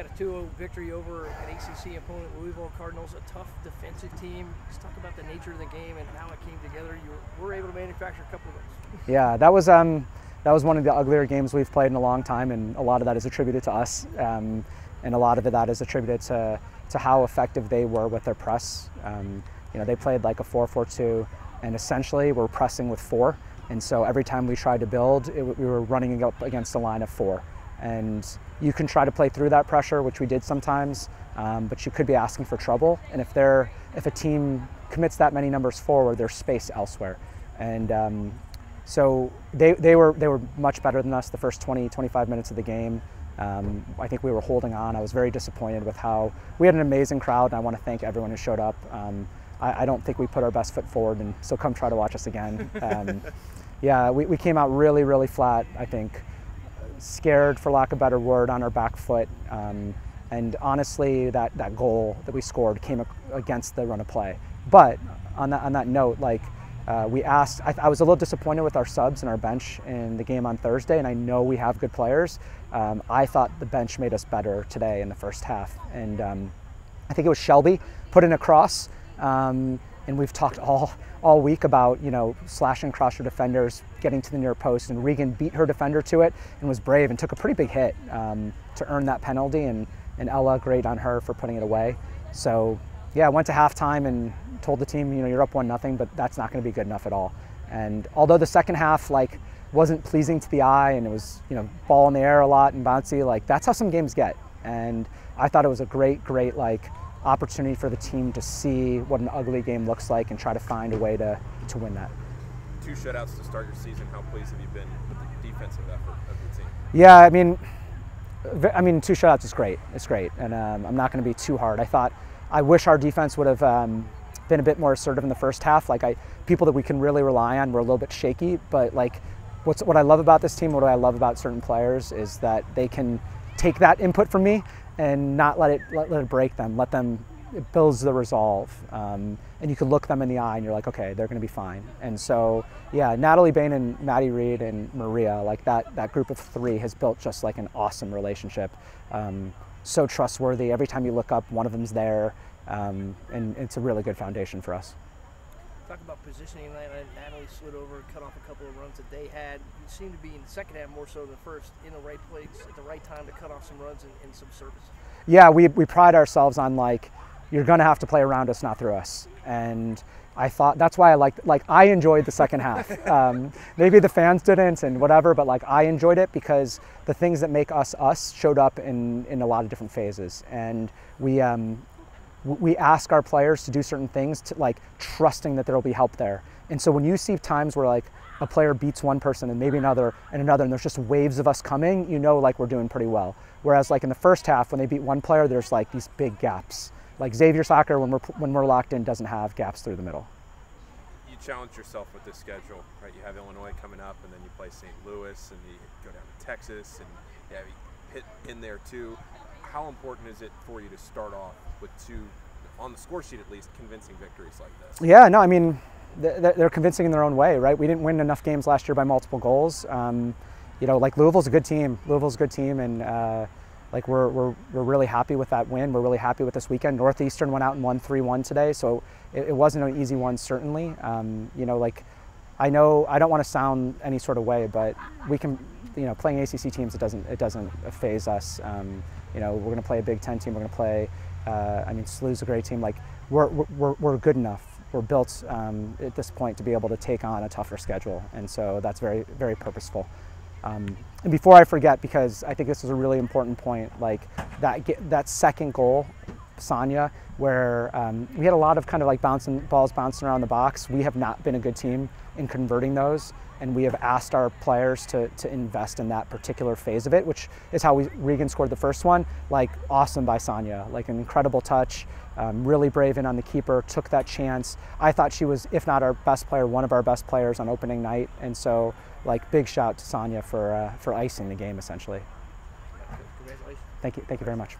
got a 2-0 victory over an ACC opponent, Louisville Cardinals, a tough defensive team. Let's talk about the nature of the game and how it came together. You were able to manufacture a couple of those. Yeah, that was one of the uglier games we've played in a long time, and a lot of that is attributed to us, and a lot of that is attributed to how effective they were with their press. They played like a 4-4-2, and essentially we're pressing with 4. And so every time we tried to build, we were running up against a line of 4. And you can try to play through that pressure, which we did sometimes, but you could be asking for trouble. And if a team commits that many numbers forward, there's space elsewhere. And so they were much better than us the first 20-25 minutes of the game. I think we were holding on. I was very disappointed with how we had an amazing crowd, and I want to thank everyone who showed up. I don't think we put our best foot forward, and so come try to watch us again. Yeah, we came out really, really flat, I think, scared, for lack of a better word, on our back foot. And honestly, that goal that we scored came against the run of play. But on that note, like, we asked, I was a little disappointed with our subs and our bench in the game on Thursday, and I know we have good players. I thought the bench made us better today in the first half. And I think it was Shelby put in a cross. And we've talked all week about, slashing across your defenders, getting to the near post, and Regan beat her defender to it and was brave and took a pretty big hit to earn that penalty, and Ella, great on her for putting it away. So yeah, I went to halftime and told the team, you're up 1-0, but that's not going to be good enough at all. And although the second half wasn't pleasing to the eye, and it was ball in the air a lot and bouncy, that's how some games get. And I thought it was a great opportunity for the team to see what an ugly game looks like and try to find a way to win that. 2 shutouts to start your season. How pleased have you been with the defensive effort of the team? Yeah, I mean 2 shutouts is great. It's great, and I'm not going to be too hard. I wish our defense would have been a bit more assertive in the first half. People that we can really rely on were a little bit shaky, but what I love about this team, what I love about certain players, is that they can take that input from me and not let it break them. It builds the resolve, and you can look them in the eye and you're like, okay, they're going to be fine. And so, yeah, Natalie Bain and Maddie Reed and Maria, that group of 3 has built just an awesome relationship. So trustworthy. Every time you look up, one of them's there, and it's a really good foundation for us. Talk about positioning. Natalie slid over, cut off a couple of runs that they had. You seemed to be in the second half more so than the first, in the right place at the right time to cut off some runs and some service. Yeah, we pride ourselves on you're going to have to play around us, not through us. And I thought that's why I enjoyed the second half. Maybe the fans didn't and whatever, but I enjoyed it because the things that make us us showed up in a lot of different phases. And we ask our players to do certain things, to trusting that there will be help there. And so when you see times where a player beats one person and maybe another, and there's just waves of us coming, we're doing pretty well. Whereas in the first half, when they beat one player, there's these big gaps. Xavier soccer, when we're locked in, doesn't have gaps through the middle. You challenge yourself with this schedule, right? You have Illinois coming up, and then you play St. Louis, and you go down to Texas, and you hit in there too. How important is it for you to start off with 2, on the score sheet at least, convincing victories like this? Yeah, no, I mean, they're convincing in their own way, right? We didn't win enough games last year by multiple goals. Louisville's a good team. And we're really happy with that win. We're really happy with this weekend. Northeastern went out and won 3-1 today, so it wasn't an easy one, certainly. I know I don't want to sound any sort of way, but we can, playing ACC teams, it doesn't phase us. We're going to play a Big Ten team. We're going to play. SLU's a great team. We're good enough. We're built at this point to be able to take on a tougher schedule, and so that's very, very purposeful. And before I forget, because I think this is a really important point, that second goal, Sonia, where we had a lot of balls bouncing around the box. We have not been a good team in converting those, and we have asked our players to invest in that particular phase of it, which is how Regan scored the first one. Awesome by Sonia, an incredible touch, really brave in on the keeper, took that chance. I thought she was, if not our best player, one of our best players on opening night, and so big shout to Sonia for icing the game, essentially. Congratulations. Thank you very much.